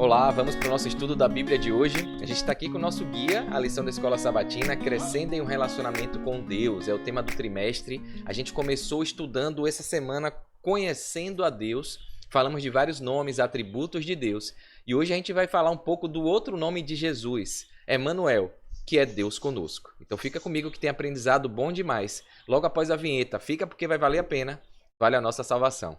Olá, vamos para o nosso estudo da Bíblia de hoje. A gente está aqui com o nosso guia, a lição da Escola Sabatina, Crescendo em um Relacionamento com Deus. É o tema do trimestre. A gente começou estudando essa semana Conhecendo a Deus. Falamos de vários nomes, atributos de Deus. E hoje a gente vai falar um pouco do outro nome de Jesus, Emanuel, que é Deus conosco. Então fica comigo que tem aprendizado bom demais. Logo após a vinheta, fica porque vai valer a pena. Vale a nossa salvação.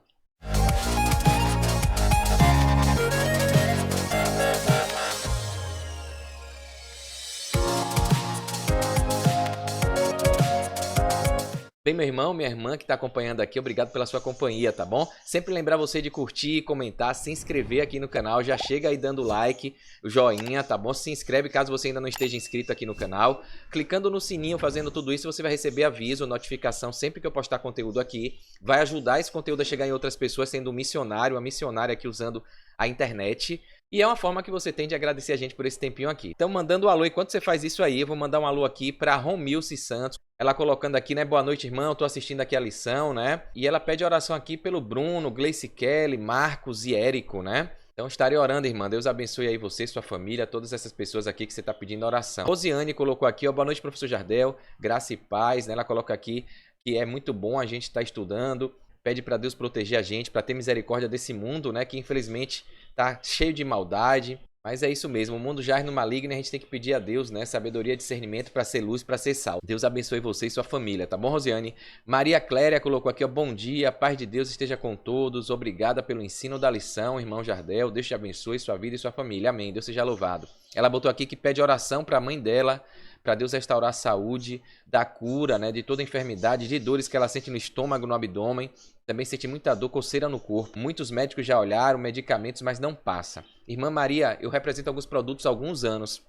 Bem, meu irmão, minha irmã que está acompanhando aqui, obrigado pela sua companhia, tá bom? Sempre lembrar você de curtir, comentar, se inscrever aqui no canal, já chega aí dando like, joinha, tá bom? Se inscreve caso você ainda não esteja inscrito aqui no canal. Clicando no sininho, fazendo tudo isso, você vai receber aviso, notificação sempre que eu postar conteúdo aqui. Vai ajudar esse conteúdo a chegar em outras pessoas, sendo um missionário, uma missionária aqui usando a internet. E é uma forma que você tem de agradecer a gente por esse tempinho aqui. Então, mandando um alô, enquanto você faz isso aí, eu vou mandar um alô aqui para Romilce Santos. Ela colocando aqui, né? Boa noite, irmão. Tô assistindo aqui a lição, né? E ela pede oração aqui pelo Bruno, Gleice Kelly, Marcos e Érico, né? Então, estarei orando, irmã. Deus abençoe aí você, sua família, todas essas pessoas aqui que você está pedindo oração. Rosiane colocou aqui, ó. Boa noite, professor Jardel. Graça e paz, né? Ela coloca aqui que é muito bom a gente estar estudando. Pede para Deus proteger a gente, para ter misericórdia desse mundo, né? Que infelizmente tá cheio de maldade. Mas é isso mesmo, o mundo jaz no maligno e a gente tem que pedir a Deus, né, sabedoria e discernimento para ser luz, para ser sal. Deus abençoe você e sua família, tá bom, Rosiane? Maria Cléria colocou aqui, ó, bom dia, a paz de Deus esteja com todos, obrigada pelo ensino da lição, irmão Jardel, Deus te abençoe sua vida e sua família, amém, Deus seja louvado. Ela botou aqui que pede oração para a mãe dela, para Deus restaurar a saúde, da cura, né, de toda enfermidade, de dores que ela sente no estômago, no abdômen. Também sente muita dor, coceira no corpo. Muitos médicos já olharam, medicamentos, mas não passa. Irmã Maria, eu represento alguns produtos há alguns anos.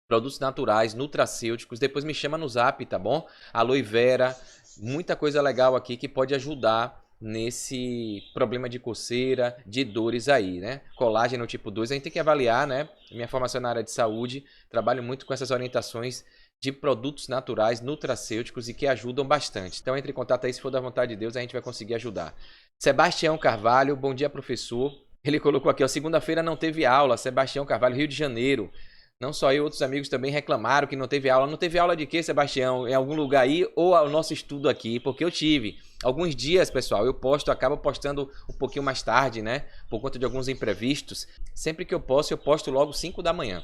Produtos naturais, nutracêuticos. Depois me chama no zap, tá bom? Aloe vera, muita coisa legal aqui que pode ajudar nesse problema de coceira, de dores aí, né? Colágeno tipo 2, a gente tem que avaliar, né? Minha formação na área de saúde, trabalho muito com essas orientações de produtos naturais, nutracêuticos e que ajudam bastante. Então entre em contato aí, se for da vontade de Deus, a gente vai conseguir ajudar. Sebastião Carvalho, bom dia, professor. Ele colocou aqui, ó, segunda-feira não teve aula, Sebastião Carvalho, Rio de Janeiro. Não só eu, outros amigos também reclamaram que não teve aula. Não teve aula de quê, Sebastião? Em algum lugar aí ou ao nosso estudo aqui? Porque eu tive. Alguns dias, pessoal, eu acabo postando um pouquinho mais tarde, né? Por conta de alguns imprevistos. Sempre que eu posto logo 5 da manhã.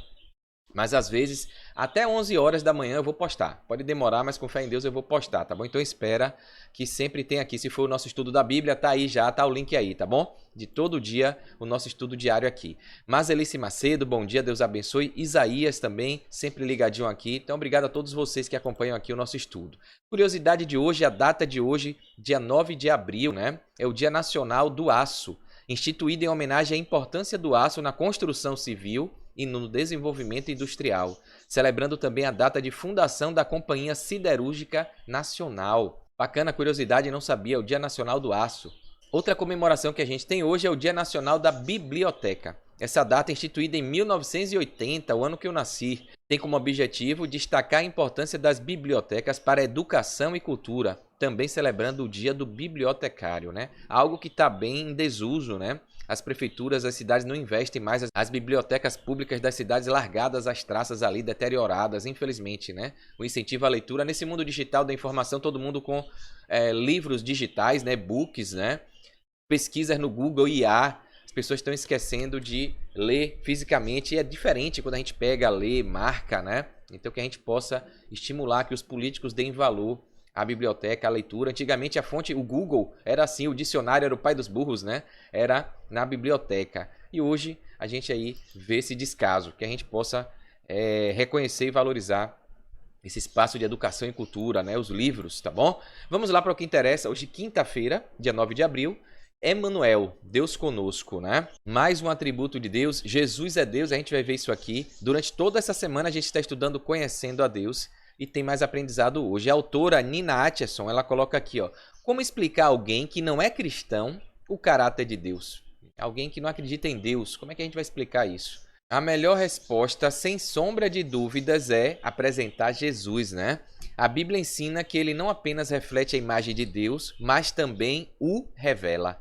Mas às vezes, até 11 horas da manhã eu vou postar. Pode demorar, mas com fé em Deus eu vou postar, tá bom? Então espera que sempre tem aqui, se for o nosso estudo da Bíblia, tá aí já, tá o link aí, tá bom? De todo dia, o nosso estudo diário aqui. Mazelice Macedo, bom dia, Deus abençoe. Isaías também, sempre ligadinho aqui. Então obrigado a todos vocês que acompanham aqui o nosso estudo. Curiosidade de hoje, a data de hoje, dia 9 de abril, né? É o Dia Nacional do Aço, instituído em homenagem à importância do aço na construção civil e no desenvolvimento industrial, celebrando também a data de fundação da Companhia Siderúrgica Nacional. Bacana, curiosidade, não sabia, o Dia Nacional do Aço. Outra comemoração que a gente tem hoje é o Dia Nacional da Biblioteca. Essa data é instituída em 1980, o ano que eu nasci, tem como objetivo destacar a importância das bibliotecas para a educação e cultura, também celebrando o Dia do Bibliotecário, né? Algo que está bem em desuso, né? As prefeituras, as cidades não investem mais, as bibliotecas públicas das cidades largadas às traças ali, deterioradas, infelizmente, né? O incentivo à leitura, nesse mundo digital da informação, todo mundo com livros digitais, né? Books, né? Pesquisas no Google, IA, as pessoas estão esquecendo de ler fisicamente, e é diferente quando a gente pega, lê, marca, né? Então que a gente possa estimular que os políticos deem valor à biblioteca, à leitura. Antigamente a fonte, o Google, era assim, o dicionário era o pai dos burros, né? Era na biblioteca. E hoje a gente aí vê esse descaso, que a gente possa reconhecer e valorizar esse espaço de educação e cultura, né? Os livros, tá bom? Vamos lá para o que interessa. Hoje, quinta-feira, dia 9 de abril, Emanuel, Deus conosco, né? Mais um atributo de Deus, Jesus é Deus, a gente vai ver isso aqui. Durante toda essa semana a gente está estudando Conhecendo a Deus e tem mais aprendizado hoje. A autora Nina Atchison, ela coloca aqui, ó, como explicar a alguém que não é cristão o caráter de Deus? Alguém que não acredita em Deus, como é que a gente vai explicar isso? A melhor resposta, sem sombra de dúvidas, é apresentar Jesus, né? A Bíblia ensina que ele não apenas reflete a imagem de Deus, mas também o revela.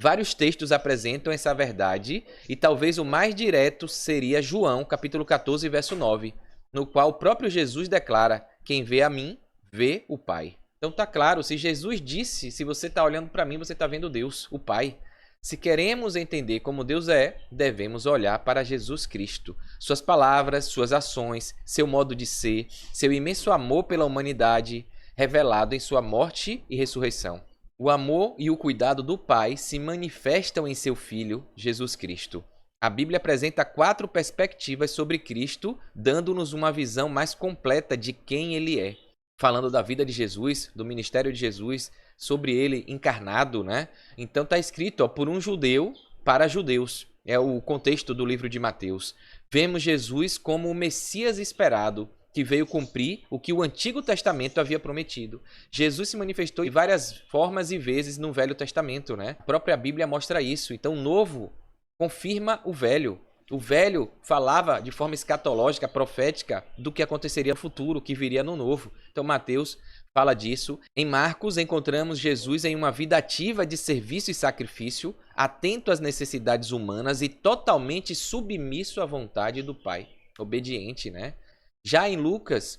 Vários textos apresentam essa verdade e talvez o mais direto seria João, capítulo 14, verso 9, no qual o próprio Jesus declara: quem vê a mim, vê o Pai. Então tá claro, se Jesus disse, se você está olhando para mim, você está vendo Deus, o Pai. Se queremos entender como Deus é, devemos olhar para Jesus Cristo. Suas palavras, suas ações, seu modo de ser, seu imenso amor pela humanidade, revelado em sua morte e ressurreição. O amor e o cuidado do Pai se manifestam em seu Filho, Jesus Cristo. A Bíblia apresenta 4 perspectivas sobre Cristo, dando-nos uma visão mais completa de quem ele é. Falando da vida de Jesus, do ministério de Jesus, sobre ele encarnado, né? Então está escrito, por um judeu para judeus. É o contexto do livro de Mateus. Vemos Jesus como o Messias esperado, que veio cumprir o que o Antigo Testamento havia prometido. Jesus se manifestou de várias formas e vezes no Velho Testamento, né? A própria Bíblia mostra isso. Então, o Novo confirma o Velho. O Velho falava de forma escatológica, profética, do que aconteceria no futuro, que viria no Novo. Então, Mateus fala disso. Em Marcos, encontramos Jesus em uma vida ativa de serviço e sacrifício, atento às necessidades humanas e totalmente submisso à vontade do Pai. Obediente, né? Já em Lucas,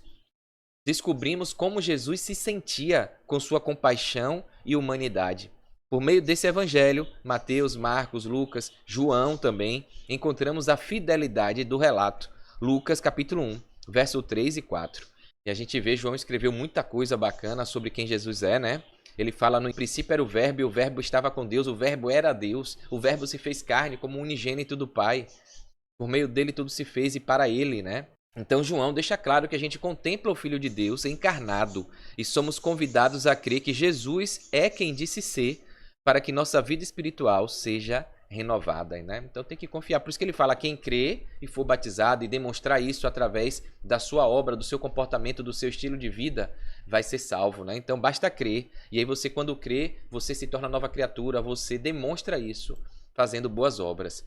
descobrimos como Jesus se sentia com sua compaixão e humanidade. Por meio desse evangelho, Mateus, Marcos, Lucas, João também, encontramos a fidelidade do relato. Lucas capítulo 1, verso 3 e 4. E a gente vê, João escreveu muita coisa bacana sobre quem Jesus é, né? Ele fala, no princípio era o verbo, e o verbo estava com Deus, o verbo era Deus, o verbo se fez carne como unigênito do Pai. Por meio dele tudo se fez e para ele, né? Então João deixa claro que a gente contempla o Filho de Deus encarnado e somos convidados a crer que Jesus é quem disse ser para que nossa vida espiritual seja renovada, né? Então tem que confiar. Por isso que ele fala, quem crê e for batizado e demonstrar isso através da sua obra, do seu comportamento, do seu estilo de vida, vai ser salvo, né? Então basta crer. E aí você, quando crê, você se torna nova criatura, você demonstra isso fazendo boas obras.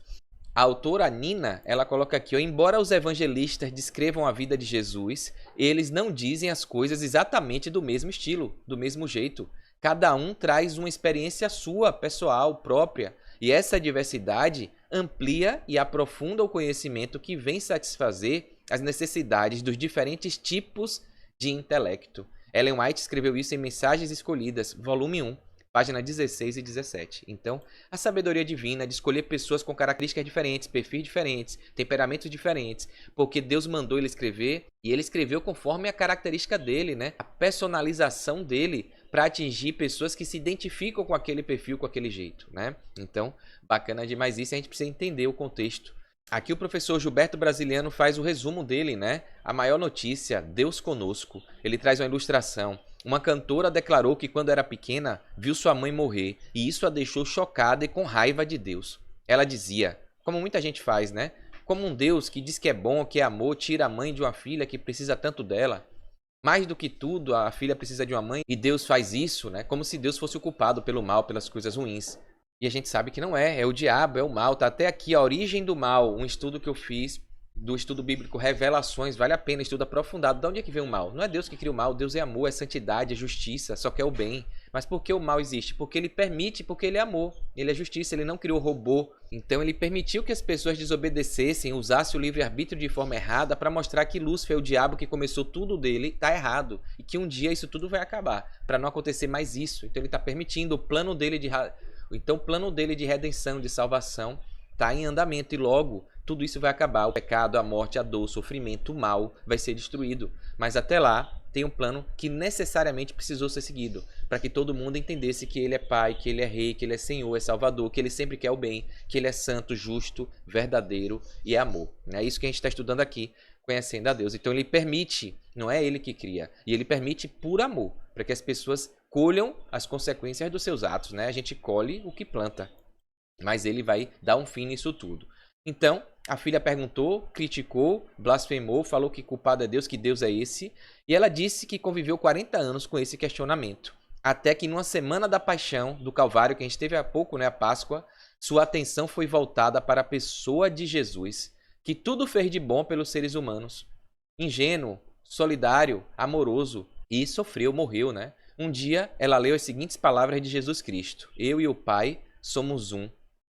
A autora Nina, ela coloca aqui, embora os evangelistas descrevam a vida de Jesus, eles não dizem as coisas exatamente do mesmo estilo, do mesmo jeito. Cada um traz uma experiência sua, pessoal, própria, e essa diversidade amplia e aprofunda o conhecimento que vem satisfazer as necessidades dos diferentes tipos de intelecto. Ellen White escreveu isso em Mensagens Escolhidas, volume 1. Página 16 e 17. Então, a sabedoria divina de escolher pessoas com características diferentes, perfis diferentes, temperamentos diferentes, porque Deus mandou ele escrever e ele escreveu conforme a característica dele, né? A personalização dele para atingir pessoas que se identificam com aquele perfil, com aquele jeito, né? Então, bacana demais isso, a gente precisa entender o contexto. Aqui o professor Gilberto Brasiliano faz o resumo dele, né? A maior notícia, Deus conosco. Ele traz uma ilustração. Uma cantora declarou que quando era pequena, viu sua mãe morrer e isso a deixou chocada e com raiva de Deus. Ela dizia, como muita gente faz, né? Como um Deus que diz que é bom, que é amor, tira a mãe de uma filha que precisa tanto dela. Mais do que tudo, a filha precisa de uma mãe e Deus faz isso, né? Como se Deus fosse o culpado pelo mal, pelas coisas ruins. E a gente sabe que não é, é o diabo, é o mal. Tá até aqui a origem do mal, um estudo que eu fiz do estudo bíblico Revelações, vale a pena, estudo aprofundado. De onde é que vem o mal? Não é Deus que cria o mal, Deus é amor, é santidade, é justiça, só quer o bem. Mas por que o mal existe? Porque ele permite, porque ele é amor, ele é justiça, ele não criou robô. Então ele permitiu que as pessoas desobedecessem, usassem o livre-arbítrio de forma errada para mostrar que Lúcifer, o diabo que começou tudo dele, está errado. E que um dia isso tudo vai acabar, para não acontecer mais isso. Então ele está permitindo o plano dele Então o plano dele de redenção, de salvação, está em andamento e logo tudo isso vai acabar. O pecado, a morte, a dor, o sofrimento, o mal vai ser destruído. Mas até lá tem um plano que necessariamente precisou ser seguido para que todo mundo entendesse que ele é pai, que ele é rei, que ele é senhor, é salvador, que ele sempre quer o bem, que ele é santo, justo, verdadeiro e é amor. É isso que a gente está estudando aqui, conhecendo a Deus. Então ele permite, não é ele que cria, e ele permite por amor, para que as pessoas colham as consequências dos seus atos, né? A gente colhe o que planta, mas ele vai dar um fim nisso tudo. Então, a filha perguntou, criticou, blasfemou, falou que culpado é Deus, que Deus é esse, e ela disse que conviveu 40 anos com esse questionamento, até que numa semana da paixão, do Calvário, que a gente teve há pouco, né, a Páscoa, sua atenção foi voltada para a pessoa de Jesus, que tudo fez de bom pelos seres humanos, ingênuo, solidário, amoroso, e sofreu, morreu, né? Um dia, ela leu as seguintes palavras de Jesus Cristo, eu e o Pai somos um.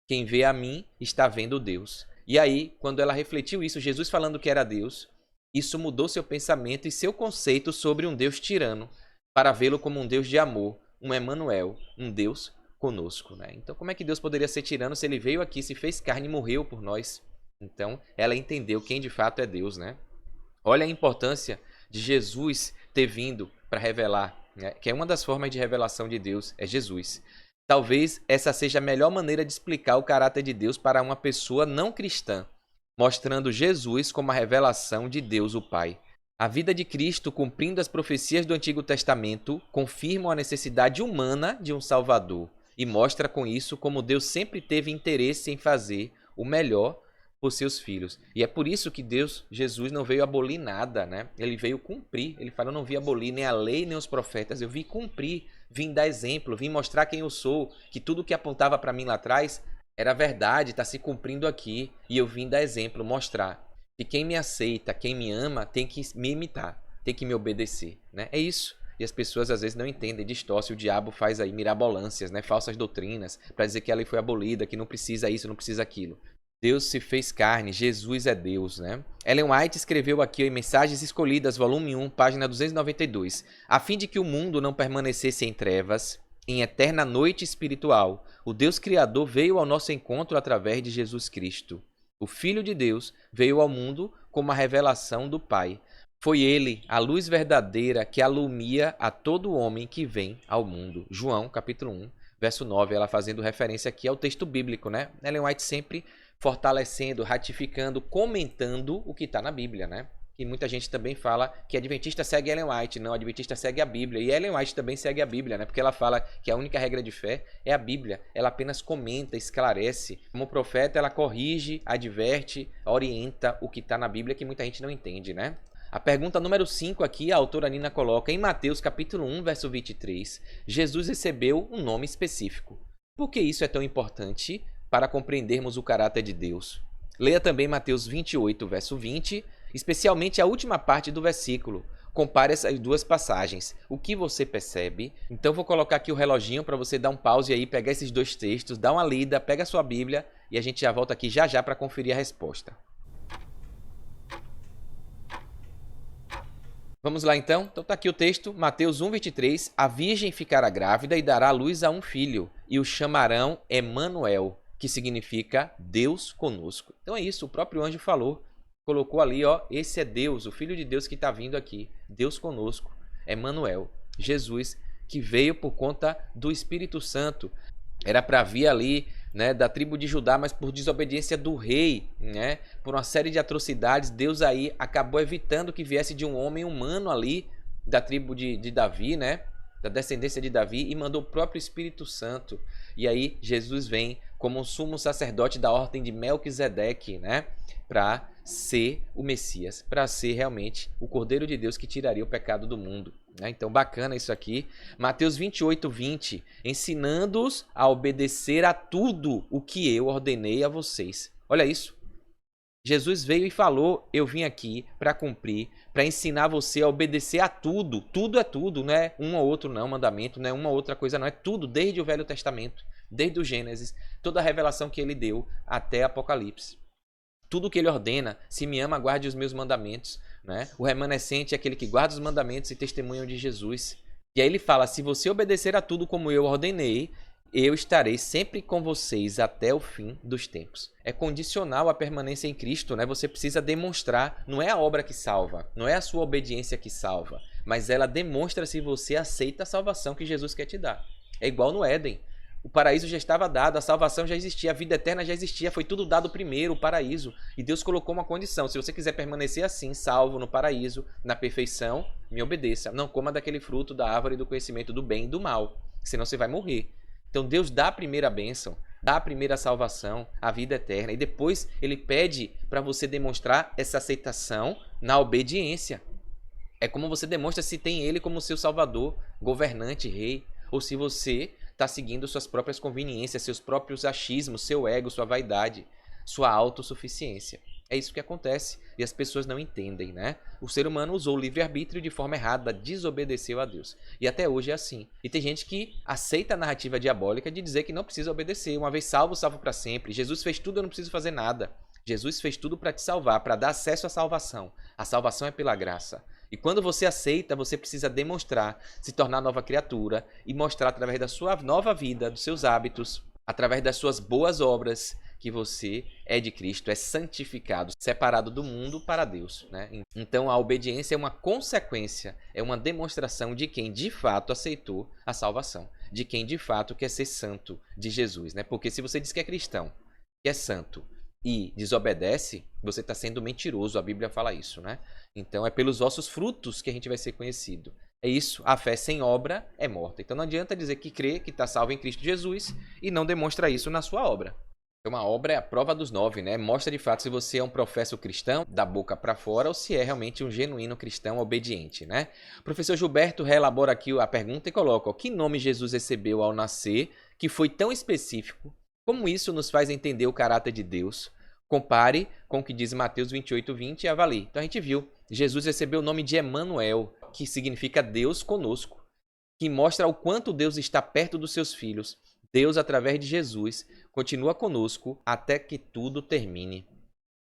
Quem vê a mim está vendo Deus. E aí, quando ela refletiu isso, Jesus falando que era Deus, isso mudou seu pensamento e seu conceito sobre um Deus tirano, para vê-lo como um Deus de amor, um Emanuel, um Deus conosco, né? Então, como é que Deus poderia ser tirano se ele veio aqui, se fez carne e morreu por nós? Então, ela entendeu quem de fato é Deus, né? Olha a importância de Jesus ter vindo para revelar, né? Que é uma das formas de revelação de Deus, é Jesus. Talvez essa seja a melhor maneira de explicar o caráter de Deus para uma pessoa não cristã, mostrando Jesus como a revelação de Deus o Pai. A vida de Cristo, cumprindo as profecias do Antigo Testamento, confirma a necessidade humana de um Salvador e mostra com isso como Deus sempre teve interesse em fazer o melhor por seus filhos. E é por isso que Jesus não veio abolir nada, né? Ele veio cumprir. Ele fala, eu não vim abolir nem a lei nem os profetas, eu vim cumprir, vim dar exemplo, vim mostrar quem eu sou, que tudo que apontava para mim lá atrás era verdade, está se cumprindo aqui. E eu vim dar exemplo, mostrar que quem me aceita, quem me ama, tem que me imitar, tem que me obedecer, né? É isso. E as pessoas às vezes não entendem, distorcem, o diabo faz aí mirabolâncias, né? Falsas doutrinas, para dizer que a lei foi abolida, que não precisa isso, não precisa aquilo. Deus se fez carne, Jesus é Deus, né? Ellen White escreveu aqui em Mensagens Escolhidas, volume 1, página 292. A fim de que o mundo não permanecesse em trevas, em eterna noite espiritual, o Deus Criador veio ao nosso encontro através de Jesus Cristo. O Filho de Deus veio ao mundo como a revelação do Pai. Foi ele, a luz verdadeira que alumia a todo homem que vem ao mundo. João, capítulo 1, verso 9, ela fazendo referência aqui ao texto bíblico, né? Ellen White sempre fortalecendo, ratificando, comentando o que está na Bíblia, né? E muita gente também fala que adventista segue Ellen White. Não, adventista segue a Bíblia. E Ellen White também segue a Bíblia, né? Porque ela fala que a única regra de fé é a Bíblia. Ela apenas comenta, esclarece. Como profeta, ela corrige, adverte, orienta o que está na Bíblia que muita gente não entende, né? A pergunta número 5 aqui, a autora Nina coloca, em Mateus capítulo 1, verso 23, Jesus recebeu um nome específico. Por que isso é tão importante para compreendermos o caráter de Deus? Leia também Mateus 28, verso 20, especialmente a última parte do versículo. Compare essas duas passagens. O que você percebe? Então vou colocar aqui o reloginho para você dar um pause aí, pegar esses dois textos, dar uma lida, pega a sua Bíblia e a gente já volta aqui já para conferir a resposta. Vamos lá então? Então está aqui o texto, Mateus 1, 23. A virgem ficará grávida e dará à luz a um filho, e o chamarão Emanuel, que significa Deus conosco. Então é isso, o próprio anjo falou, colocou ali, ó, esse é Deus, o Filho de Deus que está vindo aqui, Deus conosco, Emanuel, Jesus, que veio por conta do Espírito Santo. Era para vir ali, né, da tribo de Judá, mas por desobediência do rei, né, por uma série de atrocidades, Deus aí acabou evitando que viesse de um homem humano ali, da tribo de Davi, né, da descendência de Davi, e mandou o próprio Espírito Santo. E aí Jesus vem como um sumo sacerdote da ordem de Melquisedeque, né, para ser o Messias, para ser realmente o Cordeiro de Deus que tiraria o pecado do mundo. Então, bacana isso aqui. Mateus 28, 20. Ensinando-os a obedecer a tudo o que eu ordenei a vocês. Olha isso. Jesus veio e falou, eu vim aqui para cumprir, para ensinar você a obedecer a tudo. Tudo é tudo, não é um ou outro não, mandamento, não é uma outra coisa não. É tudo, desde o Velho Testamento, desde o Gênesis, toda a revelação que ele deu até Apocalipse. Tudo que ele ordena, se me ama, guarde os meus mandamentos. Né? O remanescente é aquele que guarda os mandamentos e testemunham de Jesus. E aí ele fala, se você obedecer a tudo como eu ordenei, eu estarei sempre com vocês até o fim dos tempos. É condicional a permanência em Cristo, né? Você precisa demonstrar, não é a obra que salva, não é a sua obediência que salva, mas ela demonstra se você aceita a salvação que Jesus quer te dar. É igual no Éden. O paraíso já estava dado, a salvação já existia, a vida eterna já existia, foi tudo dado primeiro, o paraíso. E Deus colocou uma condição, se você quiser permanecer assim, salvo no paraíso, na perfeição, me obedeça. Não coma daquele fruto da árvore do conhecimento do bem e do mal, senão você vai morrer. Então Deus dá a primeira bênção, dá a primeira salvação, a vida eterna. E depois ele pede para você demonstrar essa aceitação na obediência. É como você demonstra se tem ele como seu salvador, governante, rei, ou se você está seguindo suas próprias conveniências, seus próprios achismos, seu ego, sua vaidade, sua autossuficiência. É isso que acontece e as pessoas não entendem, né? O ser humano usou o livre-arbítrio de forma errada, desobedeceu a Deus. E até hoje é assim. E tem gente que aceita a narrativa diabólica de dizer que não precisa obedecer. Uma vez salvo, salvo para sempre. Jesus fez tudo, eu não preciso fazer nada. Jesus fez tudo para te salvar, para dar acesso à salvação. A salvação é pela graça. E quando você aceita, você precisa demonstrar, se tornar nova criatura e mostrar através da sua nova vida, dos seus hábitos, através das suas boas obras, que você é de Cristo, é santificado, separado do mundo para Deus, né? Então a obediência é uma consequência, é uma demonstração de quem de fato aceitou a salvação, de quem de fato quer ser santo de Jesus, né? Porque se você diz que é cristão, que é santo e desobedece, você está sendo mentiroso, a Bíblia fala isso, né? Então é pelos vossos frutos que a gente vai ser conhecido. É isso, a fé sem obra é morta. Então não adianta dizer que crê, que está salvo em Cristo Jesus e não demonstra isso na sua obra. Uma obra é a prova dos 9, né? Mostra de fato se você é um professo cristão, da boca para fora, ou se é realmente um genuíno cristão obediente, né? O professor Gilberto reelabora aqui a pergunta e coloca: que nome Jesus recebeu ao nascer, que foi tão específico? Como isso nos faz entender o caráter de Deus? Compare com o que diz Mateus 28:20 e avalie. Então a gente viu, Jesus recebeu o nome de Emanuel, que significa Deus conosco, que mostra o quanto Deus está perto dos seus filhos. Deus, através de Jesus, continua conosco até que tudo termine.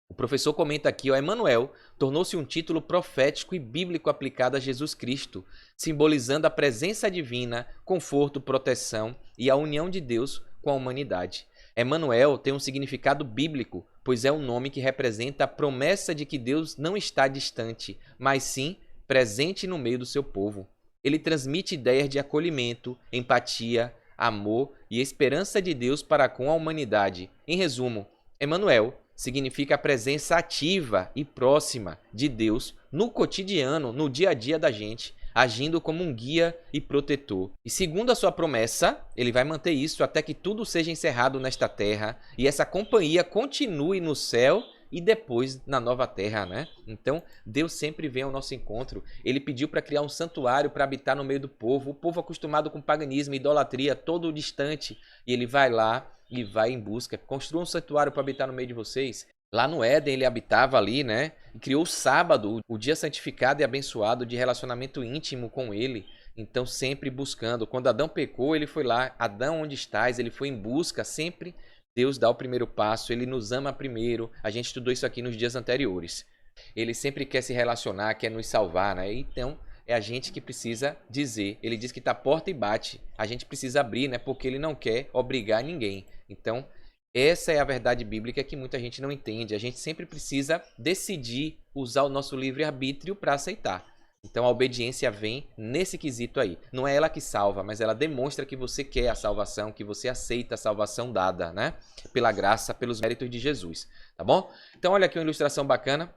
O professor comenta aqui, Emanuel tornou-se um título profético e bíblico aplicado a Jesus Cristo, simbolizando a presença divina, conforto, proteção e a união de Deus com a humanidade. Emanuel tem um significado bíblico, pois é um nome que representa a promessa de que Deus não está distante, mas sim presente no meio do seu povo. Ele transmite ideias de acolhimento, empatia, amor e esperança de Deus para com a humanidade. Em resumo, Emanuel significa a presença ativa e próxima de Deus no cotidiano, no dia a dia da gente, agindo como um guia e protetor. E segundo a sua promessa, ele vai manter isso até que tudo seja encerrado nesta terra e essa companhia continue no céu e depois na nova terra, né? Então, Deus sempre vem ao nosso encontro. Ele pediu para criar um santuário para habitar no meio do povo. O povo acostumado com paganismo, idolatria, todo distante. E ele vai lá e vai em busca. Construa um santuário para habitar no meio de vocês. Lá no Éden ele habitava ali, né? E criou o sábado, o dia santificado e abençoado de relacionamento íntimo com ele. Então, sempre buscando. Quando Adão pecou, ele foi lá. Adão, onde estás? Ele foi em busca sempre. Deus dá o primeiro passo, ele nos ama primeiro. A gente estudou isso aqui nos dias anteriores. Ele sempre quer se relacionar, quer nos salvar, né? Então, é a gente que precisa dizer. Ele diz que está à porta e bate. A gente precisa abrir, né? Porque ele não quer obrigar ninguém. Então, essa é a verdade bíblica que muita gente não entende. A gente sempre precisa decidir usar o nosso livre-arbítrio para aceitar. Então a obediência vem nesse quesito aí. Não é ela que salva, mas ela demonstra que você quer a salvação, que você aceita a salvação dada, né? Pela graça, pelos méritos de Jesus, tá bom? Então olha aqui uma ilustração bacana.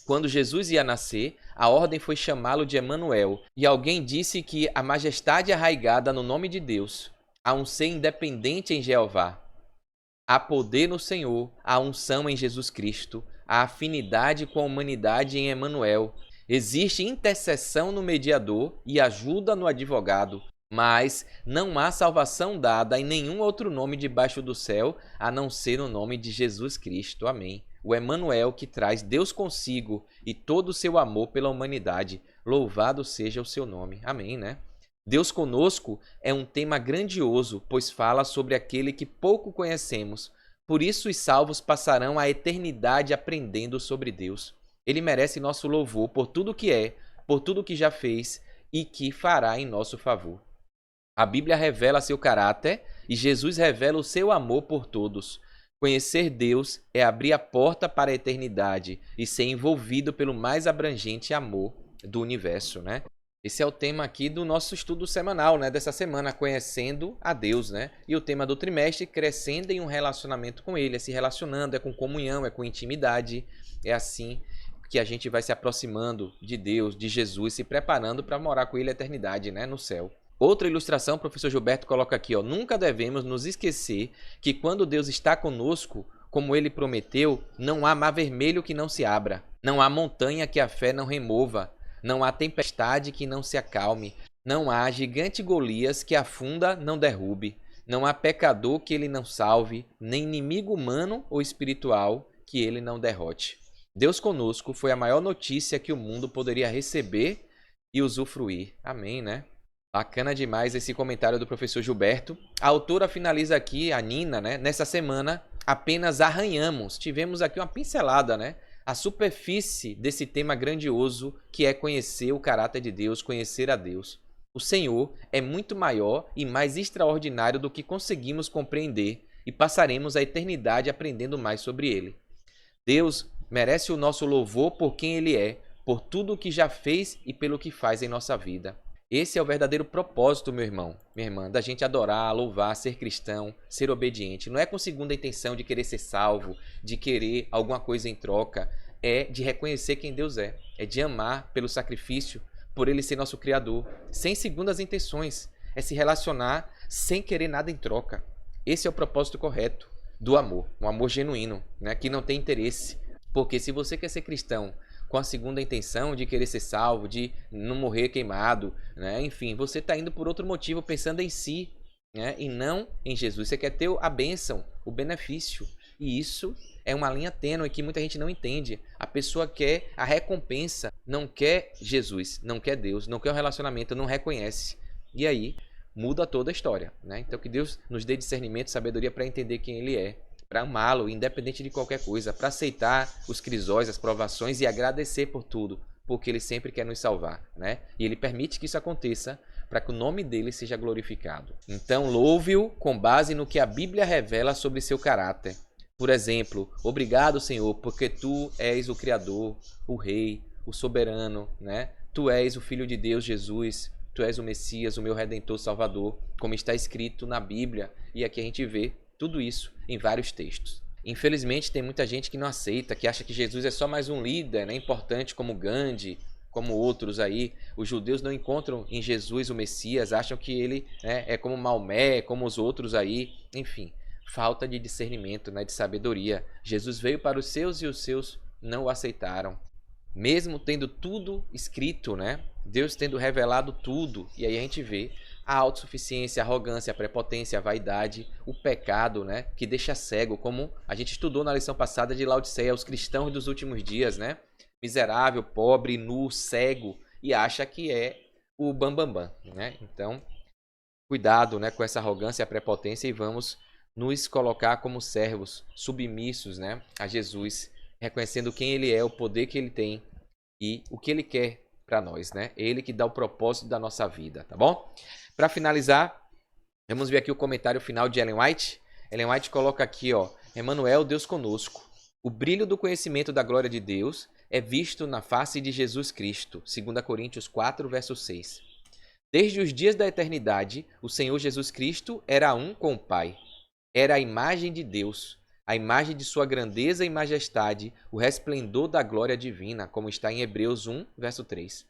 Quando Jesus ia nascer, a ordem foi chamá-lo de Emanuel. E alguém disse que a majestade arraigada no nome de Deus, há um ser independente em Jeová, há poder no Senhor, há unção em Jesus Cristo, há afinidade com a humanidade em Emanuel. Existe intercessão no mediador e ajuda no advogado, mas não há salvação dada em nenhum outro nome debaixo do céu, a não ser no nome de Jesus Cristo. Amém. O Emanuel que traz Deus consigo e todo o seu amor pela humanidade. Louvado seja o seu nome. Amém, né? Deus conosco é um tema grandioso, pois fala sobre aquele que pouco conhecemos. Por isso os salvos passarão a eternidade aprendendo sobre Deus. Ele merece nosso louvor por tudo que é, por tudo que já fez e que fará em nosso favor. A Bíblia revela seu caráter e Jesus revela o seu amor por todos. Conhecer Deus é abrir a porta para a eternidade e ser envolvido pelo mais abrangente amor do universo, né? Esse é o tema aqui do nosso estudo semanal, né? Dessa semana, conhecendo a Deus, né? E o tema do trimestre, crescendo em um relacionamento com Ele, é se relacionando, é com comunhão, é com intimidade, é assim que a gente vai se aproximando de Deus, de Jesus, se preparando para morar com Ele a eternidade, né, no céu. Outra ilustração, o professor Gilberto coloca aqui, nunca devemos nos esquecer que quando Deus está conosco, como Ele prometeu, não há mar vermelho que não se abra, não há montanha que a fé não remova, não há tempestade que não se acalme, não há gigante Golias que afunda não derrube, não há pecador que Ele não salve, nem inimigo humano ou espiritual que ele não derrote. Deus conosco foi a maior notícia que o mundo poderia receber e usufruir. Amém, né? Bacana demais esse comentário do professor Gilberto. A autora finaliza aqui, a Nina, né? Nessa semana, apenas arranhamos. Tivemos aqui uma pincelada, né? A superfície desse tema grandioso que é conhecer o caráter de Deus, conhecer a Deus. O Senhor é muito maior e mais extraordinário do que conseguimos compreender e passaremos a eternidade aprendendo mais sobre Ele. Deus merece o nosso louvor por quem Ele é, por tudo o que já fez e pelo que faz em nossa vida. Esse é o verdadeiro propósito, meu irmão, minha irmã, da gente adorar, louvar, ser cristão, ser obediente. Não é com segunda intenção de querer ser salvo, de querer alguma coisa em troca. É de reconhecer quem Deus é. É de amar pelo sacrifício, por Ele ser nosso Criador, sem segundas intenções. É se relacionar sem querer nada em troca. Esse é o propósito correto do amor, um amor genuíno, né? Que não tem interesse. Porque se você quer ser cristão com a segunda intenção de querer ser salvo, de não morrer queimado, né? Enfim, você está indo por outro motivo, pensando em si, né? E não em Jesus. Você quer ter a bênção, o benefício. E isso é uma linha tênue que muita gente não entende. A pessoa quer a recompensa, não quer Jesus, não quer Deus, não quer o relacionamento, não reconhece. E aí muda toda a história, né? Então que Deus nos dê discernimento, sabedoria para entender quem Ele é, para amá-lo, independente de qualquer coisa, para aceitar os crisóis, as provações e agradecer por tudo, porque Ele sempre quer nos salvar, né? E Ele permite que isso aconteça para que o nome dele seja glorificado. Então, louve-o com base no que a Bíblia revela sobre seu caráter. Por exemplo, obrigado, Senhor, porque Tu és o Criador, o Rei, o Soberano, né? Tu és o Filho de Deus, Jesus. Tu és o Messias, o meu Redentor Salvador, como está escrito na Bíblia. E aqui a gente vê tudo isso em vários textos. Infelizmente, tem muita gente que não aceita, que acha que Jesus é só mais um líder, né, importante como Gandhi, como outros aí. Os judeus não encontram em Jesus o Messias, acham que ele, né, é como Maomé, como os outros aí. Enfim, falta de discernimento, né, de sabedoria. Jesus veio para os seus e os seus não o aceitaram. Mesmo tendo tudo escrito, né? Deus tendo revelado tudo. E aí a gente vê a autossuficiência, a arrogância, a prepotência, a vaidade, o pecado, né? Que deixa cego, como a gente estudou na lição passada de Laodiceia, os cristãos dos últimos dias, né? Miserável, pobre, nu, cego, e acha que é o bambambam, né? Então, cuidado, né, com essa arrogância e a prepotência e vamos nos colocar como servos submissos, né, a Jesus, reconhecendo quem Ele é, o poder que Ele tem e o que Ele quer para nós, né? Ele que dá o propósito da nossa vida, tá bom? Para finalizar, vamos ver aqui o comentário final de Ellen White. Ellen White coloca aqui, ó, Emmanuel, Deus conosco. O brilho do conhecimento da glória de Deus é visto na face de Jesus Cristo, 2 Coríntios 4, verso 6. Desde os dias da eternidade, o Senhor Jesus Cristo era um com o Pai. Era a imagem de Deus, a imagem de sua grandeza e majestade, o resplendor da glória divina, como está em Hebreus 1, verso 3.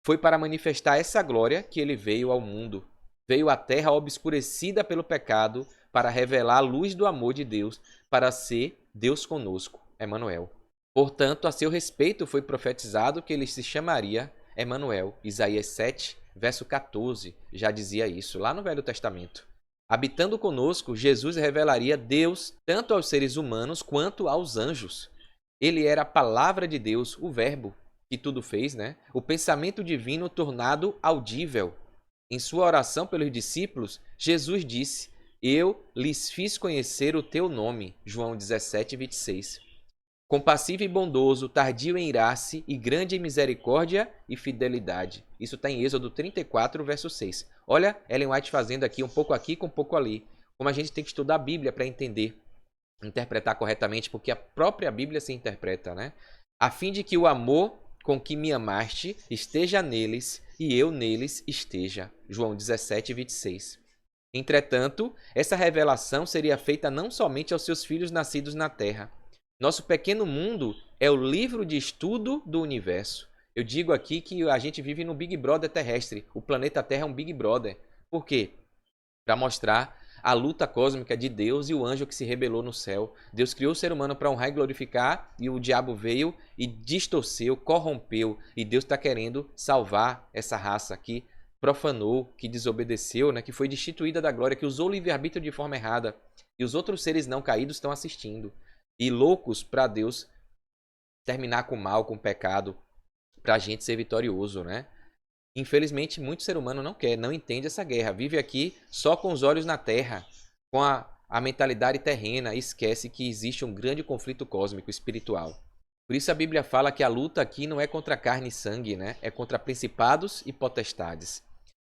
Foi para manifestar essa glória que ele veio ao mundo. Veio à terra obscurecida pelo pecado para revelar a luz do amor de Deus, para ser Deus conosco, Emmanuel. Portanto, a seu respeito foi profetizado que ele se chamaria Emmanuel. Isaías 7, verso 14, já dizia isso, lá no Velho Testamento. Habitando conosco, Jesus revelaria Deus tanto aos seres humanos quanto aos anjos. Ele era a palavra de Deus, o verbo que tudo fez, né? O pensamento divino tornado audível. Em sua oração pelos discípulos, Jesus disse, eu lhes fiz conhecer o teu nome, João 17, 26. Compassivo e bondoso, tardio em irar-se e grande em misericórdia e fidelidade. Isso está em Êxodo 34, verso 6. Olha Ellen White fazendo aqui, um pouco aqui com um pouco ali. Como a gente tem que estudar a Bíblia para entender, interpretar corretamente, porque a própria Bíblia se interpreta, né? A fim de que o amor com que me amaste esteja neles e eu neles esteja. João 17, 26. Entretanto, essa revelação seria feita não somente aos seus filhos nascidos na terra. Nosso pequeno mundo é o livro de estudo do universo. Eu digo aqui que a gente vive no Big Brother terrestre. O planeta Terra é um Big Brother. Por quê? Para mostrar a luta cósmica de Deus e o anjo que se rebelou no céu. Deus criou o ser humano para honrar e glorificar e o diabo veio e distorceu, corrompeu. E Deus está querendo salvar essa raça que profanou, que desobedeceu, né? Que foi destituída da glória, que usou o livre-arbítrio de forma errada. E os outros seres não caídos estão assistindo. e loucos para Deus terminar com o mal, com o pecado, para a gente ser vitorioso, né? Infelizmente, muito ser humano não quer, não entende essa guerra. Vive aqui só com os olhos na terra, com a mentalidade terrena, e esquece que existe um grande conflito cósmico espiritual. Por isso a Bíblia fala que a luta aqui não é contra carne e sangue, né? É contra principados e potestades.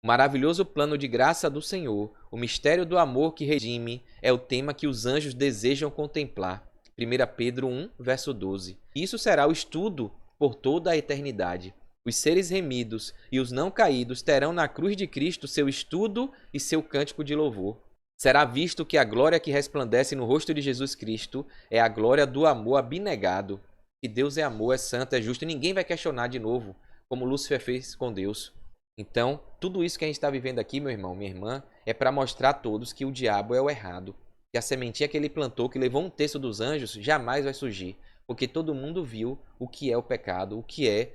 O maravilhoso plano de graça do Senhor, o mistério do amor que redime, é o tema que os anjos desejam contemplar. 1 Pedro 1, verso 12. Isso será o estudo por toda a eternidade. Os seres remidos e os não caídos terão na cruz de Cristo seu estudo e seu cântico de louvor. Será visto que a glória que resplandece no rosto de Jesus Cristo é a glória do amor abnegado. Que Deus é amor, é santo, é justo, e ninguém vai questionar de novo, como Lúcifer fez com Deus. Então, tudo isso que a gente está vivendo aqui, meu irmão, minha irmã, é para mostrar a todos que o diabo é o errado. Que a sementinha que ele plantou, que levou um terço dos anjos, jamais vai surgir. Porque todo mundo viu o que é o pecado, o que é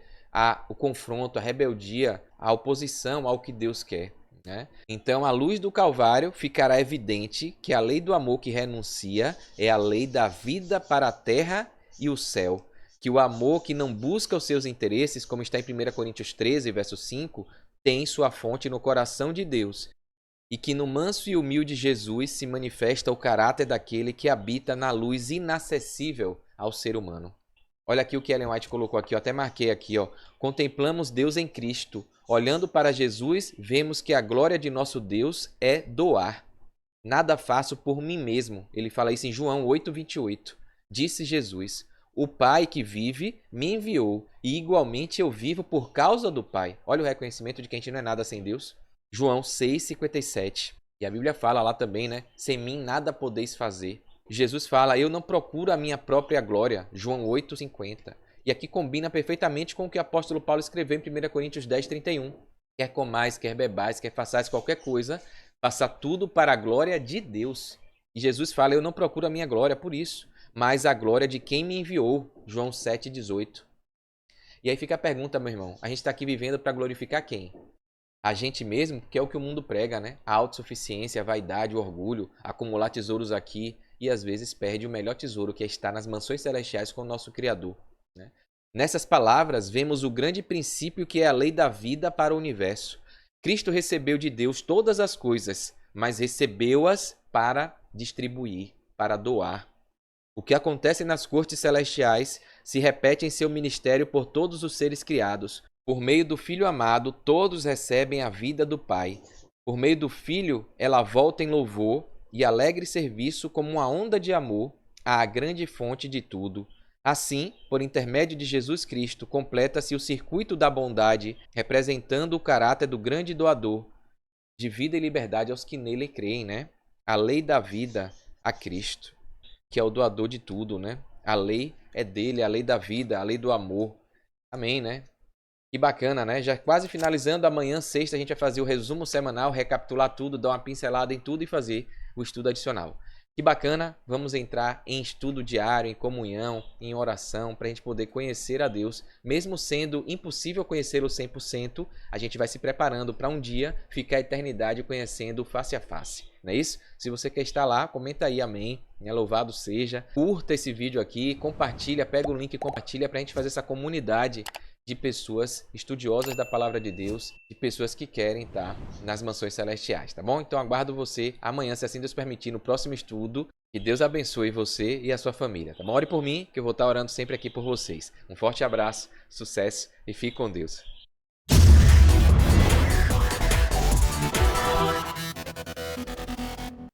o confronto, a rebeldia, a oposição ao que Deus quer, né? Então, à luz do Calvário, ficará evidente que a lei do amor que renuncia é a lei da vida para a terra e o céu. Que o amor que não busca os seus interesses, como está em 1 Coríntios 13, verso 5, tem sua fonte no coração de Deus. E que no manso e humilde Jesus se manifesta o caráter daquele que habita na luz inacessível ao ser humano. Olha aqui o que Ellen White colocou aqui, eu até marquei aqui, ó. Contemplamos Deus em Cristo. Olhando para Jesus, vemos que a glória de nosso Deus é doar. Nada faço por mim mesmo. Ele fala isso em João 8:28. Disse Jesus: o Pai que vive me enviou, e igualmente eu vivo por causa do Pai. Olha o reconhecimento de que a gente não é nada sem Deus. João 6:57. E a Bíblia fala lá também, né? Sem mim nada podeis fazer. Jesus fala, eu não procuro a minha própria glória, João 8:50. E aqui combina perfeitamente com o que o apóstolo Paulo escreveu em 1 Coríntios 10:31. Quer comais, quer bebais, quer façais qualquer coisa, faça tudo para a glória de Deus. E Jesus fala, eu não procuro a minha glória por isso, mas a glória de quem me enviou, João 7:18. E aí fica a pergunta, meu irmão, a gente está aqui vivendo para glorificar quem? A gente mesmo, que é o que o mundo prega, né? A autossuficiência, a vaidade, o orgulho, acumular tesouros aqui, e às vezes perde o melhor tesouro, que é estar nas mansões celestiais com o nosso Criador, né? Nessas palavras, vemos o grande princípio que é a lei da vida para o universo. Cristo recebeu de Deus todas as coisas, mas recebeu-as para distribuir, para doar. O que acontece nas cortes celestiais se repete em seu ministério por todos os seres criados. Por meio do Filho amado, todos recebem a vida do Pai. Por meio do Filho, ela volta em louvor e alegre serviço como uma onda de amor à grande fonte de tudo. Assim, por intermédio de Jesus Cristo, completa-se o circuito da bondade, representando o caráter do grande doador de vida e liberdade aos que nele creem, né? A lei da vida a Cristo, que é o doador de tudo, né? A lei é dele, a lei da vida, a lei do amor. Amém, né? Que bacana, né? Já quase finalizando, amanhã, sexta, a gente vai fazer o resumo semanal, recapitular tudo, dar uma pincelada em tudo e fazer o estudo adicional. Que bacana, vamos entrar em estudo diário, em comunhão, em oração, para a gente poder conhecer a Deus. Mesmo sendo impossível conhecê-lo 100%, a gente vai se preparando para um dia ficar a eternidade conhecendo face a face. Não é isso? Se você quer estar lá, comenta aí, amém. Louvado seja. Curta esse vídeo aqui, compartilha, pega o link e compartilha para a gente fazer essa comunidade de pessoas estudiosas da palavra de Deus, de pessoas que querem estar nas mansões celestiais, tá bom? Então aguardo você amanhã, se assim Deus permitir, no próximo estudo. Que Deus abençoe você e a sua família, tá bom? Ore por mim, que eu vou estar orando sempre aqui por vocês. Um forte abraço, sucesso e fique com Deus.